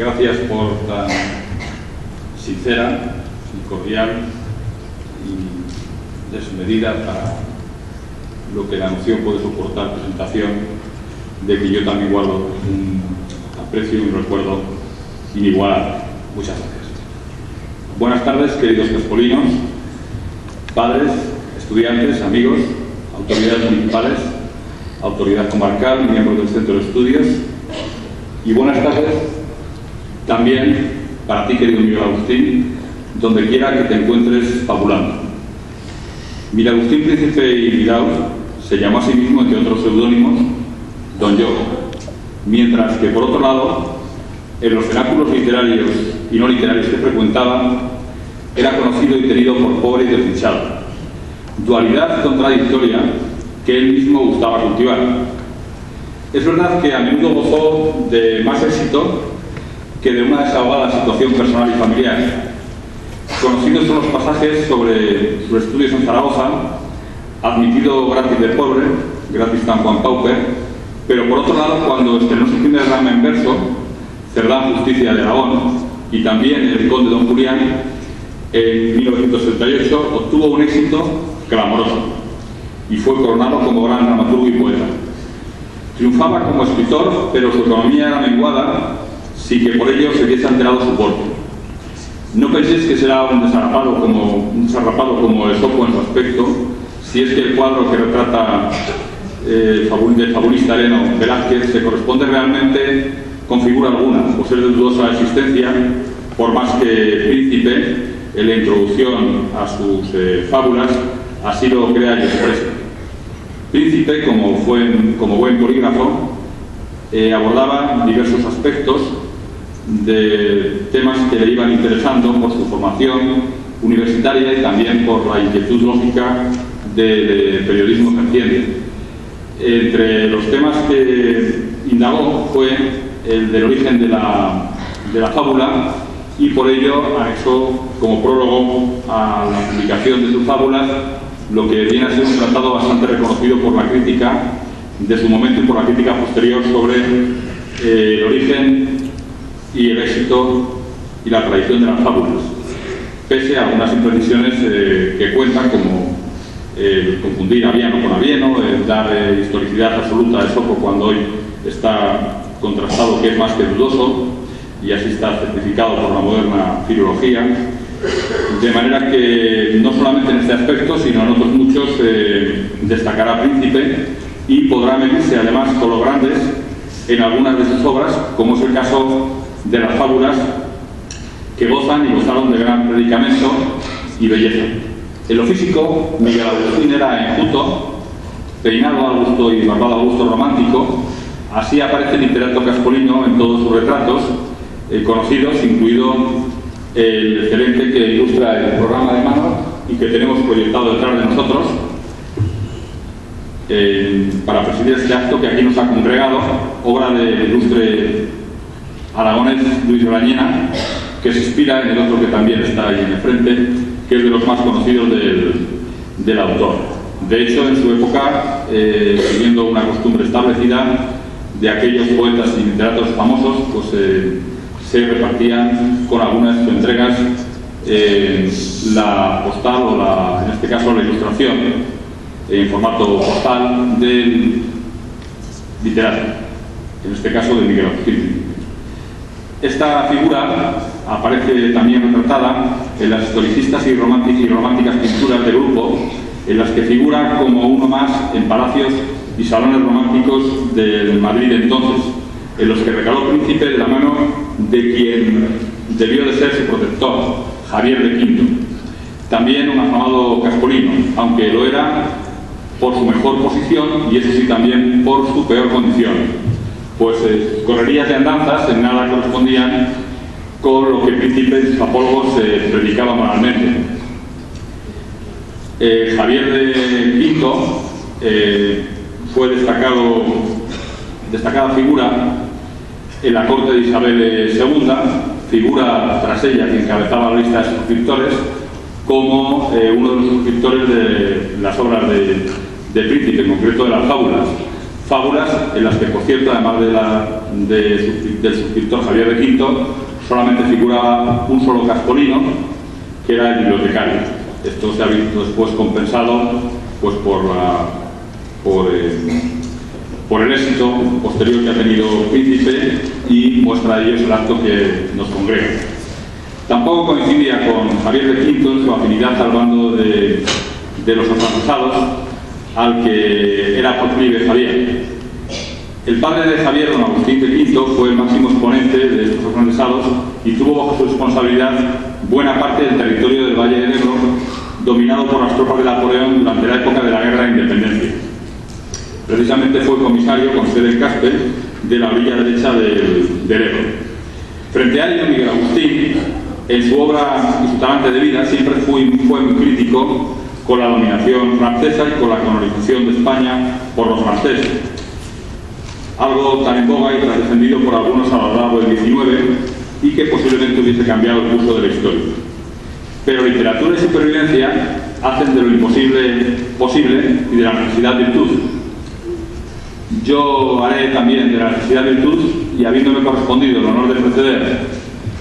gracias por tan sincera y cordial y desmedida para lo que la moción puede soportar presentación, de que yo también guardo un aprecio y un recuerdo inigualable. Muchas gracias. Buenas tardes, queridos caspolinos, padres, estudiantes, amigos, autoridades municipales, autoridad comarcal, miembros del Centro de Estudios, y buenas tardes también para ti, querido Miguel Agustín, donde quiera que te encuentres fabulando. Miguel Agustín Príncipe y Vidaur se llamó a sí mismo, entre otros seudónimos, Don Yogo, mientras que, por otro lado, en los cenáculos literarios y no literarios que frecuentaba, era conocido y tenido por pobre y desdichado, dualidad contradictoria que él mismo gustaba cultivar. Es verdad que a menudo gozó de más éxito que de una desahogada situación personal y familiar. Conocidos son los pasajes sobre sus estudios en Zaragoza, admitido gratis de pobre, gratis San Juan Pauper, pero por otro lado, cuando estrenó su primer drama en verso, Cerdán Justicia de Aragón, y también El Conde Don Julián, en 1978, obtuvo un éxito clamoroso y fue coronado como gran dramaturgo y poeta. Triunfaba como escritor, pero su economía era menguada sin que por ello se viese alterado su porte. No penséis que será un desarrapado como Esopo en su aspecto, si es que el cuadro que retrata del fabulista Eleno Velázquez se corresponde realmente con figura alguna, por ser de dudosa existencia, por más que Príncipe, en la introducción a sus fábulas, así lo crea y expresa. Príncipe, como buen polígrafo, abordaba diversos aspectos de temas que le iban interesando por su formación universitaria y también por la inquietud lógica del periodismo ejerciente. Entre los temas que indagó fue el del origen de la fábula, y por ello anexó como prólogo a la publicación de sus fábulas lo que viene a ser un tratado bastante reconocido por la crítica de su momento y por la crítica posterior sobre el origen y el éxito y la tradición de las fábulas, pese a algunas imprecisiones que cuentan, como confundir Aviano con Avieno, dar historicidad absoluta a Esopo cuando hoy está contrastado que es más que dudoso, y así está certificado por la moderna filología, de manera que no solamente en este aspecto, sino en otros muchos destacará Príncipe y podrá medirse además con los grandes en algunas de sus obras, como es el caso de las fábulas, que gozan y gozaron de gran predicamento y belleza. En lo físico, Miguel Agustín era enjuto, peinado al gusto y barbado al gusto romántico. Así aparece el literato caspolino en todos sus retratos conocidos, incluido el excelente que ilustra el programa de mano y que tenemos proyectado detrás de nosotros para presidir este acto que aquí nos ha congregado, obra del ilustre aragonés Luis Grañena, que se inspira en el otro que también está ahí en el frente, que es de los más conocidos del autor. De hecho, en su época, siguiendo una costumbre establecida de aquellos poetas y literatos famosos, pues se repartían con algunas de sus entregas la postal o en este caso la ilustración en formato postal del literato, en este caso de Miguel Agustín. Esta figura aparece también retratada en las historicistas y románticas pinturas del grupo, en las que figura como uno más en palacios y salones románticos del Madrid entonces, en los que recaló Príncipe de la mano de quien debió de ser su protector, Javier de Quinto, también un afamado caspolino, aunque lo era por su mejor posición y eso sí también por su peor condición, pues correrías de andanzas en nada correspondían con lo que Príncipe y sus apólogos predicaba moralmente. Javier de Quinto fue destacada figura en la corte de Isabel II, figura tras ella que encabezaba la lista de suscriptores, como uno de los suscriptores de las obras de Príncipe, en concreto de las fábulas. fábulas en las que, por cierto, además del suscriptor Javier de Quinto, solamente figuraba un solo caspolino, que era el bibliotecario. Esto se ha visto después compensado pues, por el éxito posterior que ha tenido Príncipe, y muestra de ello el acto que nos congrega. Tampoco coincidía con Javier de Quinto en su afinidad al bando de los afrancesados, al que era proclive Javier. El padre de Javier, don Agustín de Quinto, fue el máximo exponente de estos afrancesados y tuvo bajo su responsabilidad buena parte del territorio del Valle del Ebro, dominado por las tropas de Napoleón durante la época de la Guerra de Independencia. Precisamente fue comisario con sede en Caspe de la orilla derecha del Ebro. Frente a ello, Miguel Agustín, en su obra y su talante de vida, siempre fue muy crítico con la dominación francesa y con la colonización de España por los franceses. Algo tan en boga y tan defendido por algunos a lo largo del XIX, y que posiblemente hubiese cambiado el curso de la historia. Pero literatura y supervivencia hacen de lo imposible posible y de la necesidad virtud. Yo haré también de la necesidad virtud, y habiéndome correspondido el honor de preceder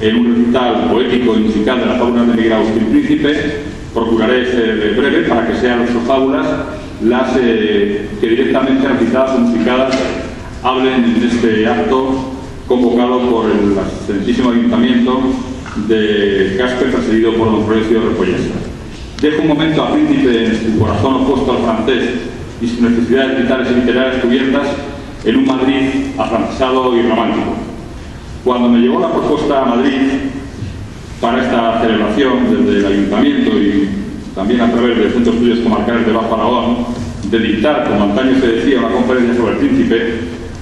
en un recital poético y musical de las fábulas de Miguel Agustín Príncipe, procuraré ser breve para que sean sus fábulas las que directamente recitadas o musicadas hablen en este acto convocado por el excelentísimo Ayuntamiento de Caspe, presidido por don Florencio Repollesa. Dejo un momento a Príncipe en su corazón opuesto al francés y sus necesidades vitales y literarias cubiertas en un Madrid afrancesado y romántico. Cuando me llegó la propuesta a Madrid para esta celebración desde el Ayuntamiento y también a través del Centro de Estudios Comarcales de Bajo Aragón, de dictar, como antaño se decía, una conferencia sobre el Príncipe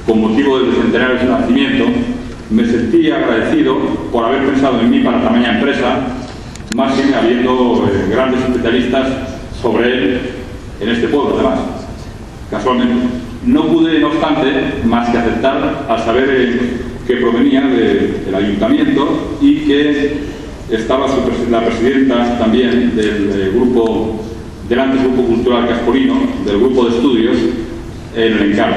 con motivo del bicentenario de su nacimiento, me sentí agradecido por haber pensado en mí para tamaña empresa, más que habiendo grandes especialistas sobre él en este pueblo, además. Casualmente. No pude, no obstante, más que aceptar al saber que provenía del Ayuntamiento y que estaba la presidenta también del grupo, del antes Grupo Cultural Caspolino, del grupo de estudios, en el encargo.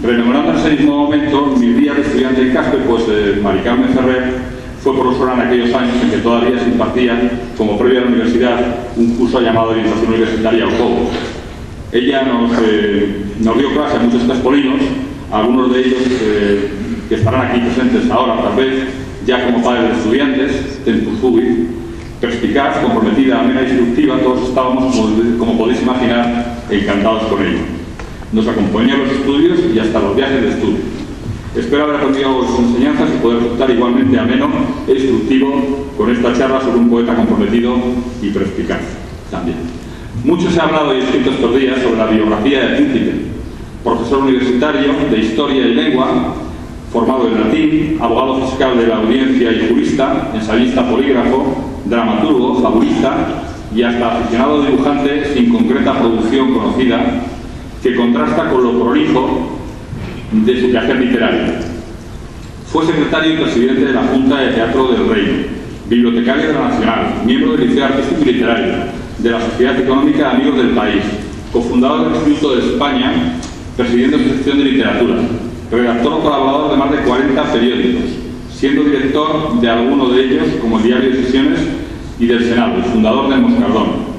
Rememorando en ese mismo momento mis días de estudiante en Caspe, pues Mari Carmen Ferrer fue profesora en aquellos años en que todavía se impartía, como previa a la universidad, un curso llamado Orientación Universitaria o COBO. Ella nos dio clase a muchos caspolinos, algunos de ellos que estarán aquí presentes ahora, tal vez, ya como padres de estudiantes, Tentuzubi, perspicaz, comprometida, amena y instructiva. Todos estábamos, como podéis imaginar, encantados con ella. Nos acompañó a los estudios y hasta los viajes de estudio. Espero haber aprendido sus enseñanzas y poder resultar igualmente ameno e instructivo con esta charla sobre un poeta comprometido y perspicaz también. Mucho se ha hablado y escrito estos días sobre la biografía del Príncipe, profesor universitario de Historia y Lengua, formado en latín, abogado fiscal de la audiencia y jurista, ensayista polígrafo, dramaturgo, fabulista y hasta aficionado dibujante sin concreta producción conocida, que contrasta con lo prolijo de su quehacer literario. Fue secretario y presidente de la Junta de Teatro del Reino, bibliotecario de la Nacional, miembro del Liceo Artístico y Literario, de la Sociedad Económica de Amigos del País, cofundador del Instituto de España, presidiendo su sección de literatura, redactor o colaborador de más de 40 periódicos, siendo director de algunos de ellos, como el Diario de Sesiones y del Senado, y fundador del Moscardón.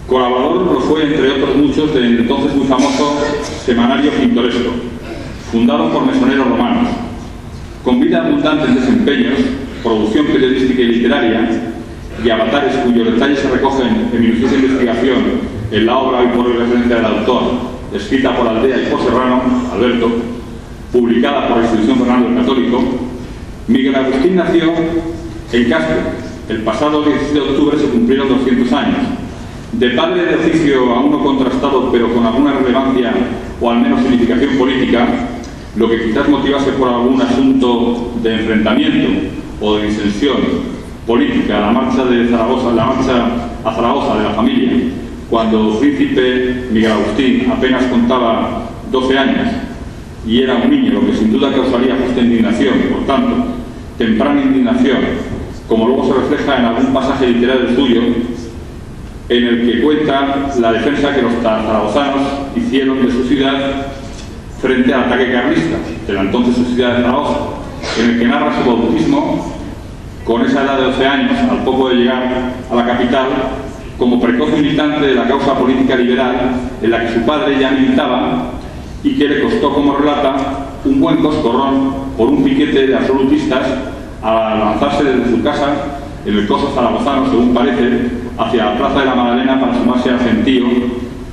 Colaborador lo fue, entre otros muchos, del entonces muy famoso Semanario Pintoresco, fundado por mesoneros romanos. Con vida abundante en desempeños, producción periodística y literaria, y avatares cuyos detalles se recogen en minuciosa investigación en la obra hoy por hoy referencia del autor, escrita por Aldea y por Serrano, Alberto, publicada por la Institución Fernando el Católico, Miguel Agustín nació en Caspe. El pasado 16 de octubre se cumplieron 200 años. De padre de oficio aún no contrastado, pero con alguna relevancia o al menos significación política, lo que quizás motivase por algún asunto de enfrentamiento o de disensión política la marcha a Zaragoza de la familia, cuando Príncipe Miguel Agustín apenas contaba 12 años y era un niño, lo que sin duda causaría justa indignación, por tanto, temprana indignación, como luego se refleja en algún pasaje literario suyo, en el que cuenta la defensa que los zaragozanos hicieron de su ciudad frente al ataque carlista de la entonces Sociedad de Zaragoza, en el que narra su bautismo con esa edad de 12 años, al poco de llegar a la capital, como precoz militante de la causa política liberal en la que su padre ya militaba y que le costó, como relata, un buen coscorrón por un piquete de absolutistas al lanzarse desde su casa en el coso zaragozano, según parece, hacia la Plaza de la Magdalena para sumarse al gentío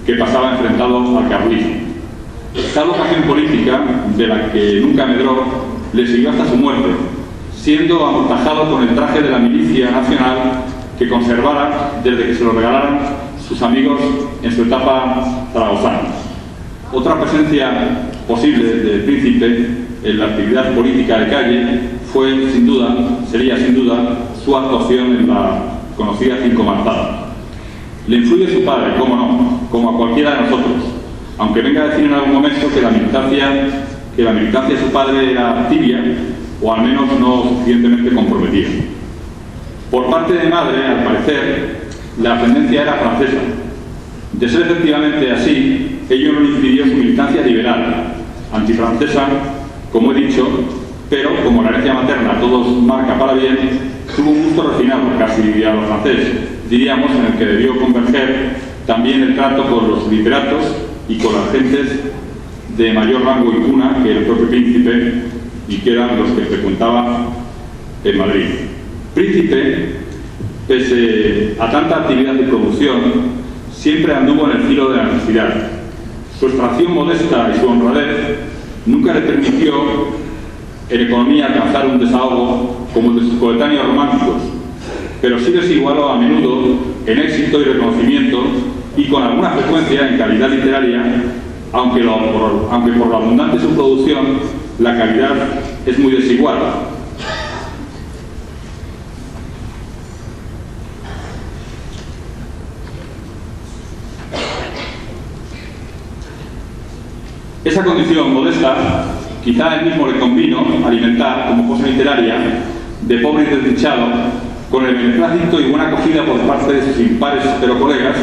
que pasaba enfrentado al carlismo. Tal ocasión política, de la que nunca medró, le siguió hasta su muerte, siendo amortajado con el traje de la milicia nacional que conservara desde que se lo regalaron sus amigos en su etapa zaragozana. Otra presencia posible del Príncipe en la actividad política de calle sería sin duda su actuación en la conocida Cinco Manzanas. Le influye su padre, cómo no, como a cualquiera de nosotros, aunque venga a decir en algún momento que la militancia de su padre era tibia, o al menos no suficientemente comprometida. Por parte de madre, al parecer, la ascendencia era francesa. De ser efectivamente así, ello no le impidió su militancia liberal, antifrancesa, como he dicho, pero como la herencia materna a todos marca para bien, tuvo un gusto refinado, casi a lo francés, diríamos, en el que debió converger también el trato con los literatos y con las gentes de mayor rango y cuna que el propio Príncipe y que eran los que frecuentaba en Madrid. Príncipe, pese a tanta actividad de producción, siempre anduvo en el filo de la necesidad. Su extracción modesta y su honradez nunca le permitió en economía alcanzar un desahogo como el de sus coetáneos románticos, pero sí les igualó a menudo en éxito y reconocimiento y con alguna frecuencia en calidad literaria, aunque por la abundante de su producción la calidad es muy desigual. Esa condición modesta quizá él mismo le convino alimentar como cosa literaria de pobre y desdichado con el beneplácito y buena acogida por parte de sus impares pero colegas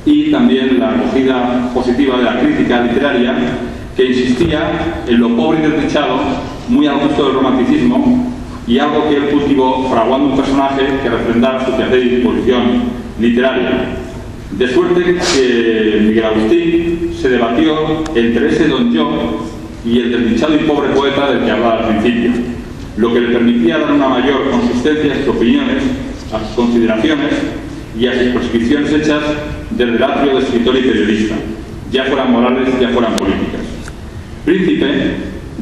y también la acogida positiva de la crítica literaria que insistía en lo pobre y desdichado muy al gusto del romanticismo y algo que él cultivó fraguando un personaje que refrendara su quehacer y disposición literaria. De suerte que Miguel Agustín se debatió entre ese don John y el desdichado y pobre poeta del que hablaba al principio, lo que le permitía dar una mayor consistencia a sus opiniones, a sus consideraciones y a sus prescripciones hechas desde el atrio de escritor y periodista, ya fueran morales, ya fueran políticas. Príncipe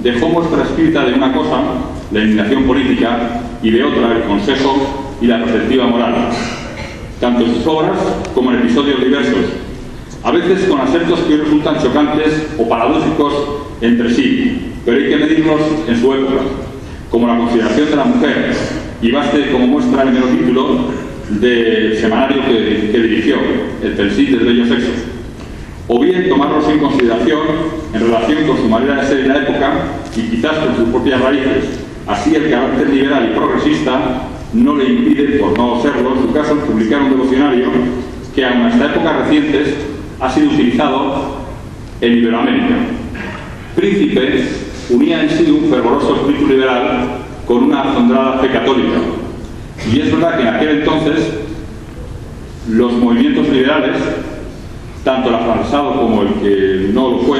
dejó muestra escrita de una cosa, la indignación política, y de otra, el consejo y la perspectiva moral, tanto en sus obras como en episodios diversos, a veces con acentos que hoy resultan chocantes o paradójicos entre sí, pero hay que medirlos en su época, como la consideración de la mujer, y baste como muestra el mero título del semanario que dirigió, el Pensil del Bello Sexo, o bien tomarlos en consideración en relación con su manera de ser en la época y quizás con sus propias raíces. Así el carácter liberal y progresista no le impide, por no serlo, en su caso, publicar un devocionario que aun hasta épocas recientes ha sido utilizado en Iberoamérica. Príncipe unía en sí un fervoroso espíritu liberal con una atolondrada fe católica. Y es verdad que en aquel entonces los movimientos liberales, tanto el afrancesado como el que no lo fue,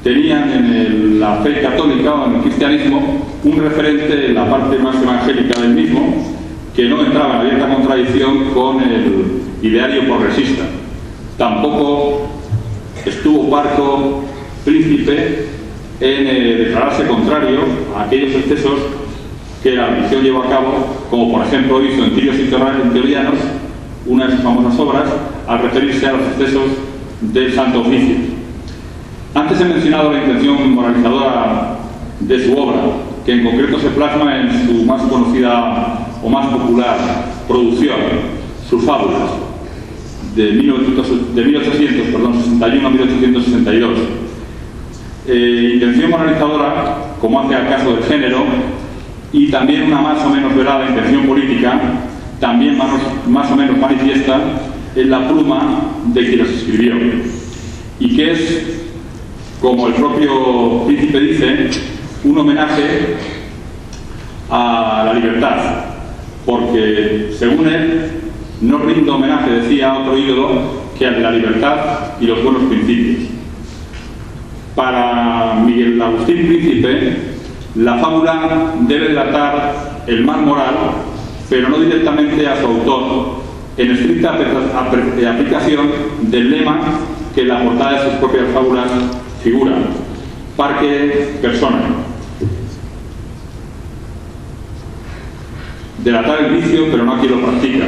tenían en la fe católica o en el cristianismo un referente en la parte más evangélica del mismo que no entraba en abierta contradicción con el ideario progresista. Tampoco estuvo parco Príncipe en declararse contrario a aquellos excesos que la religión llevó a cabo, como por ejemplo hizo en Tirios y Teorianos, una de sus famosas obras, al referirse a los excesos del Santo Oficio. Antes he mencionado la intención moralizadora de su obra, que en concreto se plasma en su más conocida o más popular producción, sus fábulas, de 1861 a 1862. Intención moralizadora, como hace al caso del género, y también una más o menos velada intención política, también más o menos manifiesta en la pluma de quien los escribió, y que es como el propio Príncipe dice, un homenaje a la libertad, porque según él no rindo homenaje, decía a otro ídolo, que al de la libertad y los buenos principios. Para Miguel Agustín Príncipe, la fábula debe delatar el mal moral, pero no directamente a su autor, en estricta aplicación del lema que en la portada de sus propias fábulas figura: Parque Persona. Delatar el vicio, pero no a quien lo practica.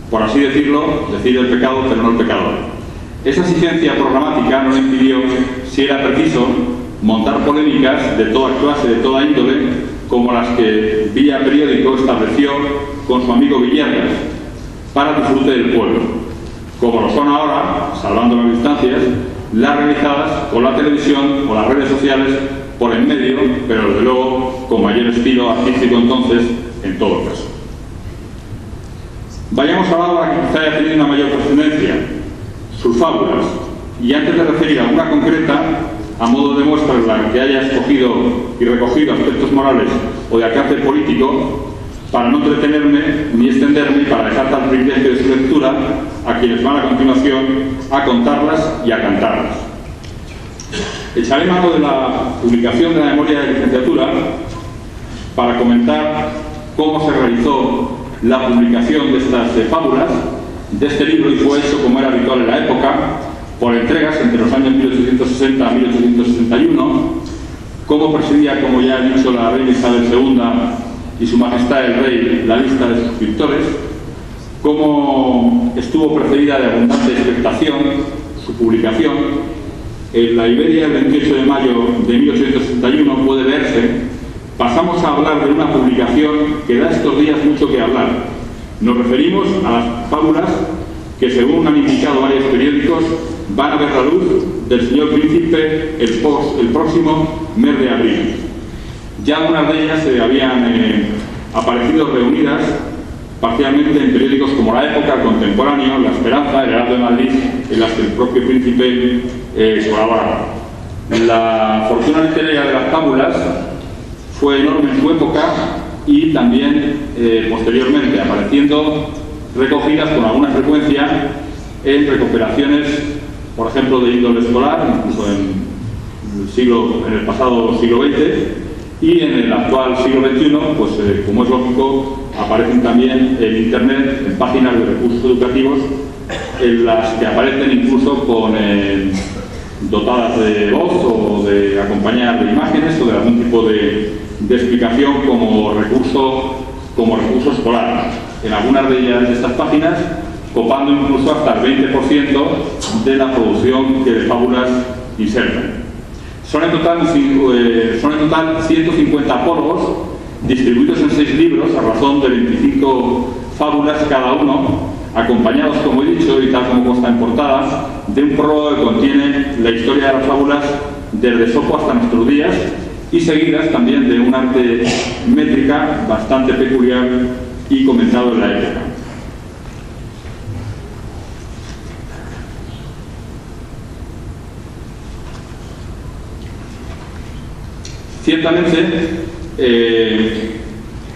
Por así decirlo, decir el pecado, pero no el pecador. Esa exigencia programática no le impidió, si era preciso, montar polémicas de toda clase, de toda índole, como las que vía periódico estableció con su amigo Villegas, para disfrute del pueblo, como lo son ahora, salvando las distancias, las realizadas con la televisión o las redes sociales por en medio, pero desde luego con mayor estilo artístico entonces, en todo caso. Vayamos a la obra que quizá haya tenido una mayor trascendencia, sus fábulas, y antes de referir a una concreta, a modo de muestra en la que haya escogido y recogido aspectos morales o de alcance político, para no entretenerme ni extenderme y para dejar tal privilegio de su lectura a quienes van a continuación a contarlas y a cantarlas. Echaré mano de la publicación de la memoria de licenciatura para comentar cómo se realizó la publicación de estas fábulas, de este libro, y fue hecho, como era habitual en la época, por entregas entre los años 1860 y 1861, cómo presidía, como ya he dicho, la reina Isabel II y su majestad el rey la lista de suscriptores, cómo estuvo precedida de abundante expectación su publicación. En la Iberia, el 28 de mayo de 1861, puede verse. Pasamos a hablar de una publicación que da estos días mucho que hablar. Nos referimos a las fábulas que, según han indicado varios periódicos, van a ver la luz del señor Príncipe el próximo mes de abril. Ya algunas de ellas habían aparecido reunidas parcialmente en periódicos como La Época, El Contemporáneo, La Esperanza, El Heraldo de Madrid, en las que el propio Príncipe colaboraba. La fortuna literaria de las fábulas fue enorme en su época y también posteriormente, apareciendo recogidas con alguna frecuencia en recuperaciones, por ejemplo, de índole escolar, incluso en el pasado siglo XX, y en el actual siglo XXI, pues como es lógico, aparecen también en Internet, en páginas de recursos educativos, en las que aparecen incluso con dotadas de voz o de acompañar de imágenes o de algún tipo de explicación como recurso escolar. En algunas de ellas, de estas páginas, copando incluso hasta el 20% de la producción que de fábulas insertan. Son en total 150 apólogos distribuidos en 6 libros a razón de 25 fábulas cada uno, acompañados, como he dicho, y tal como consta en portada, de un prólogo que contiene la historia de las fábulas desde Esopo hasta nuestros días, y seguidas también de un arte métrica bastante peculiar y comentado en la época. Ciertamente,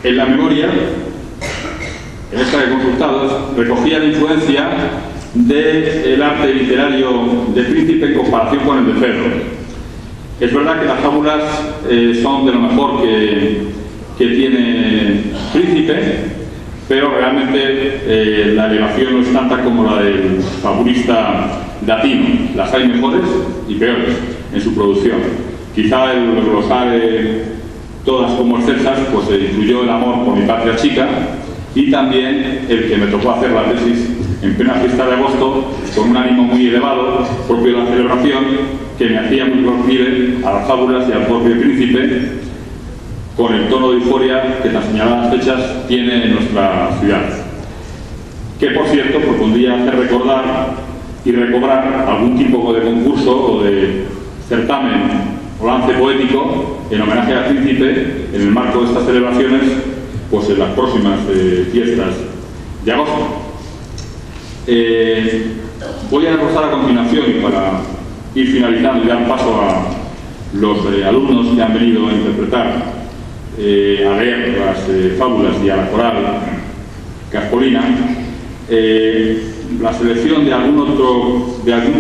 en la memoria, en esta que he consultado, recogía la influencia del arte literario de Príncipe en comparación con el de Ferro. Es verdad que las fábulas son de lo mejor que tiene Príncipe, pero realmente la elevación no es tanta como la del fabulista latino. Las hay mejores y peores en su producción. Quizá el glosar todas como excelsas, pues incluyó El amor por mi patria chica, y también el que me tocó hacer la tesis en plena fiesta de agosto, con un ánimo muy elevado, propio de la celebración, que me hacía muy proclive a las fábulas y al propio Príncipe, con el tono de euforia que las señaladas fechas tiene en nuestra ciudad. Que, por cierto, propondría hacer recordar y recobrar algún tipo de concurso o de certamen o lance poético en homenaje al Príncipe en el marco de estas celebraciones, pues en las próximas fiestas de agosto. Voy a repasar a continuación, y para ir finalizando y dar paso a los alumnos que han venido a interpretar, a leer las fábulas y a la coral Caspolina, la selección de algún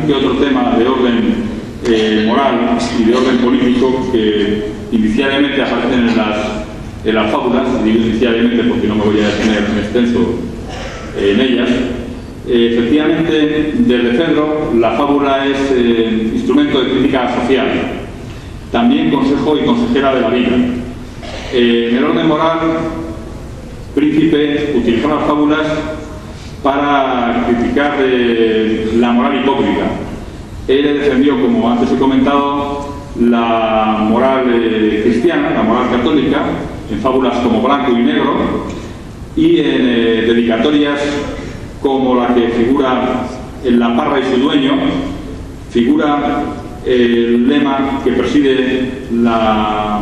que otro tema de orden moral y de orden político que inicialmente aparecen en las fábulas, digo inicialmente porque no me voy a detener en extenso en ellas. Efectivamente, desde Fedro, la fábula es instrumento de crítica social, también consejo y consejera de la vida. En el orden moral, Príncipe utilizó las fábulas para criticar la moral hipócrita. Él defendió, como antes he comentado, la moral cristiana, la moral católica, en fábulas como Blanco y Negro, y en dedicatorias como la que figura en La parra y su dueño, figura el lema que preside la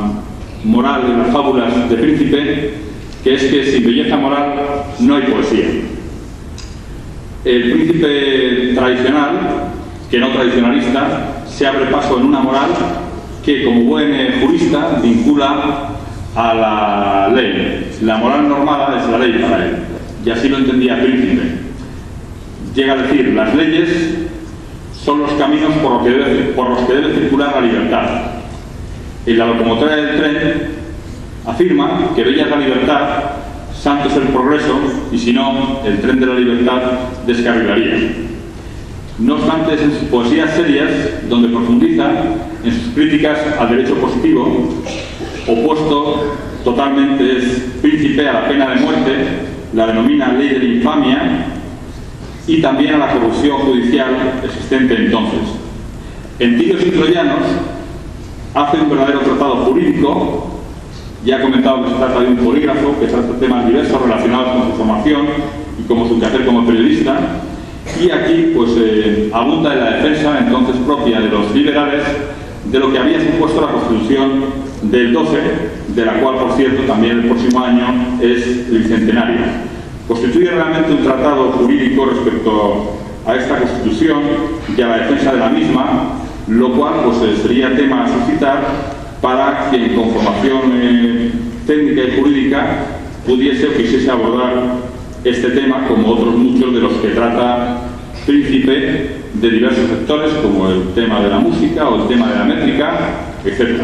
moral de las fábulas de Príncipe, que es que sin belleza moral no hay poesía. El Príncipe tradicional, que no tradicionalista, se abre paso en una moral que, como buen jurista, vincula a la ley. La moral normada es la ley para él, y así lo entendía Príncipe. Llega a decir, las leyes son los caminos por los que debe circular la libertad. En la locomotora del tren afirma que bella es la libertad, santo es el progreso, y si no, el tren de la libertad descarrilaría. No obstante, es en sus poesías serias donde profundiza en sus críticas al derecho positivo, opuesto totalmente es Príncipe a la pena de muerte, la denomina ley de la infamia, y también a la corrupción judicial existente entonces. En Tirios y Troyanos hace un verdadero tratado jurídico. Ya he comentado que se trata de un polígrafo que trata temas diversos relacionados con su formación y como su quehacer como periodista, y aquí pues abunda en la defensa entonces propia de los liberales de lo que había supuesto la Constitución del 12, de la cual, por cierto, también el próximo año es el bicentenario. Constituye realmente un tratado jurídico respecto a esta Constitución y a la defensa de la misma, lo cual pues sería tema a suscitar para quien con formación técnica y jurídica pudiese o quisiese abordar este tema, como otros muchos de los que trata Príncipe de diversos sectores, como el tema de la música o el tema de la métrica, etc.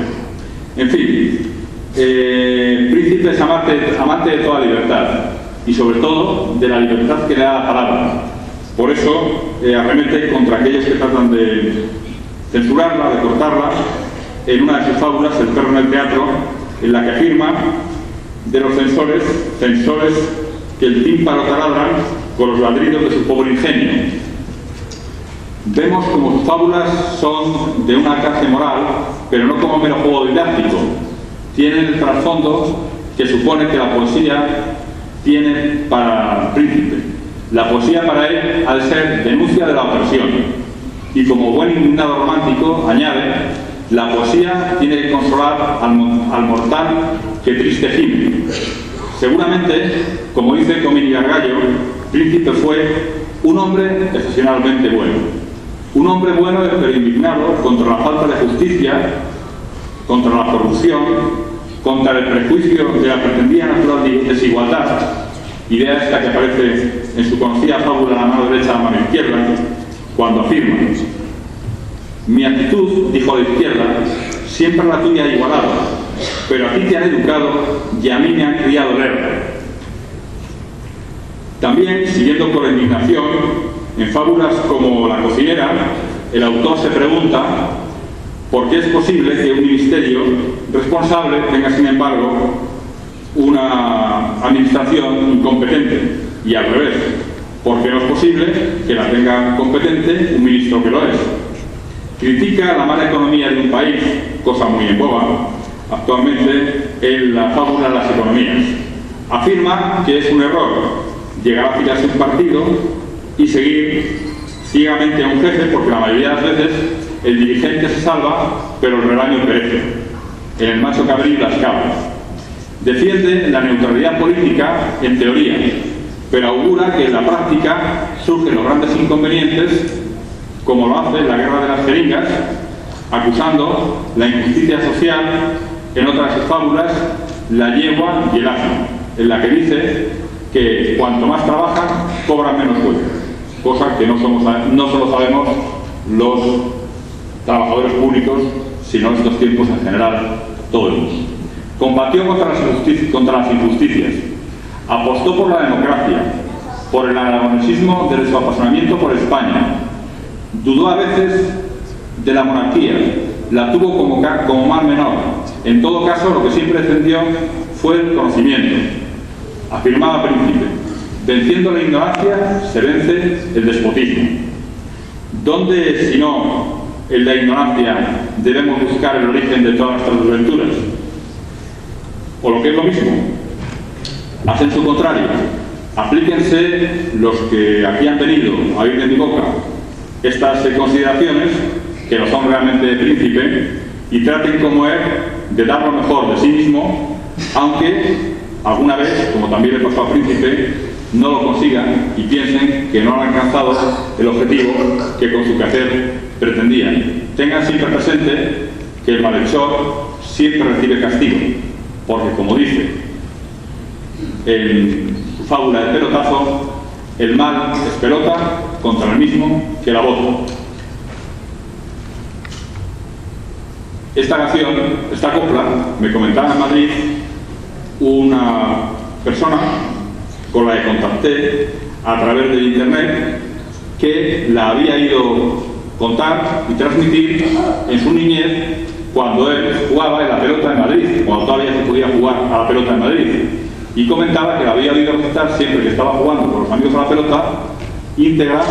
En fin, Príncipe es amante de toda libertad y sobre todo de la libertad que le da la palabra. Por eso arremete contra aquellos que tratan de censurarla, de cortarla. En una de sus fábulas, El perro en el teatro, en la que afirma de los censores que el tímpano taladran con los ladridos de su pobre ingenio. Vemos como sus fábulas son de una clase moral, pero no como mero juego didáctico. Tienen el trasfondo que supone que la poesía tiene para Príncipe. La poesía para él ha de ser denuncia de la opresión. Y como buen indignado romántico, añade, la poesía tiene que consolar al mortal que triste gime. Seguramente, como dice Comín y Gargallo, Príncipe fue un hombre excepcionalmente bueno. Un hombre bueno pero indignado contra la falta de justicia, contra la corrupción, contra el prejuicio de la pretendida natural desigualdad, idea esta que aparece en su conocida fábula La mano derecha a la mano izquierda, cuando afirma: mi actitud, dijo a la izquierda, siempre la tuya ha igualado, pero a ti te han educado y a mí me han criado leer. También, siguiendo con la indignación, en fábulas como La cocinera, el autor se pregunta por qué es posible que un ministerio responsable tenga, sin embargo, una administración incompetente, y al revés, porque no es posible que la tenga competente un ministro que lo es. Critica la mala economía de un país, cosa muy en boga actualmente en la fábula de las economías. Afirma que es un error llegar a afiliarse a un partido y seguir ciegamente a un jefe, porque la mayoría de las veces el dirigente se salva, pero el rebaño perece. En el macho cabrío las cabras. Defiende la neutralidad política en teoría, pero augura que en la práctica surgen los grandes inconvenientes como lo hace la Guerra de las Jeringas, acusando la injusticia social en otras fábulas, La yegua y el asno, en la que dice que cuanto más trabajan, cobran menos sueldo, cosa que no solo sabemos los trabajadores públicos, sino en estos tiempos en general todo el mundo. Combatió contra las injusticias, apostó por la democracia, por el aragonesismo de su apasionamiento por España, dudó a veces de la monarquía, la tuvo como mal menor. En todo caso, lo que siempre defendió fue el conocimiento. Afirmaba Príncipe: venciendo la ignorancia se vence el despotismo. ¿Dónde, si no en la ignorancia, debemos buscar el origen de todas nuestras desventuras? O lo que es lo mismo, hacen su contrario. Aplíquense los que aquí han venido a oír de mi boca estas consideraciones, que lo son realmente de Príncipe, y traten como él de dar lo mejor de sí mismo, aunque alguna vez, como también le pasó a Príncipe, no lo consigan y piensen que no han alcanzado el objetivo que con su quehacer pretendían. Tengan siempre presente que el malhechor siempre recibe castigo, porque, como dice en su fábula de Pelotazo, el mal es pelota contra el mismo que la bota. Esta canción, esta copla, me comentaba en Madrid una persona con la que contacté a través de internet, que la había ido contar y transmitir en su niñez cuando él jugaba en la pelota en Madrid, cuando todavía se podía jugar a la pelota en Madrid. Y comentaba que la había oído recitar siempre que estaba jugando con los amigos a la pelota, íntegra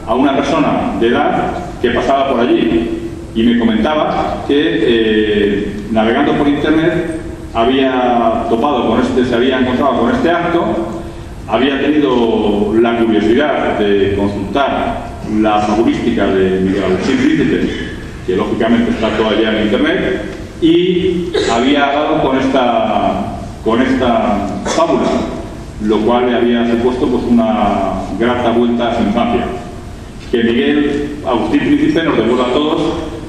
a una persona de edad que pasaba por allí. Y me comentaba que navegando por internet había topado con se había encontrado con este acto, había tenido la curiosidad de consultar la fabulística de Miguel Agustín Príncipe, que lógicamente está todavía en internet, y había dado con esta fábula, lo cual le había supuesto pues una grata vuelta a su infancia. Que Miguel Agustín Príncipe nos devuelva a todos,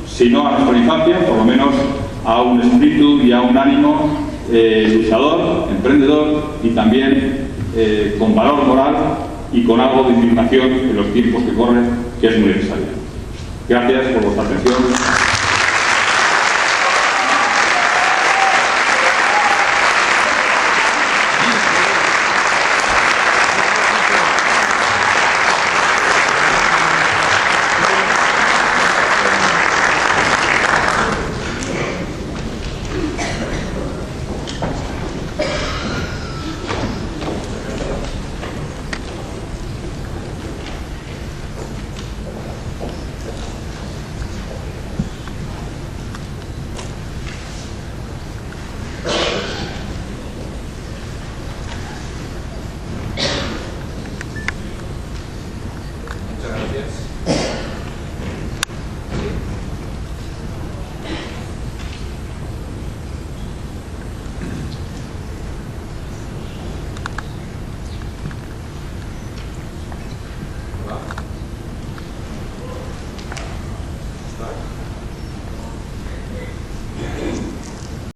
si no a nuestra infancia, por lo menos a un espíritu y a un ánimo luchador, emprendedor y también con valor moral y con algo de indignación en los tiempos que corren, que es muy necesario. Gracias por vuestra atención.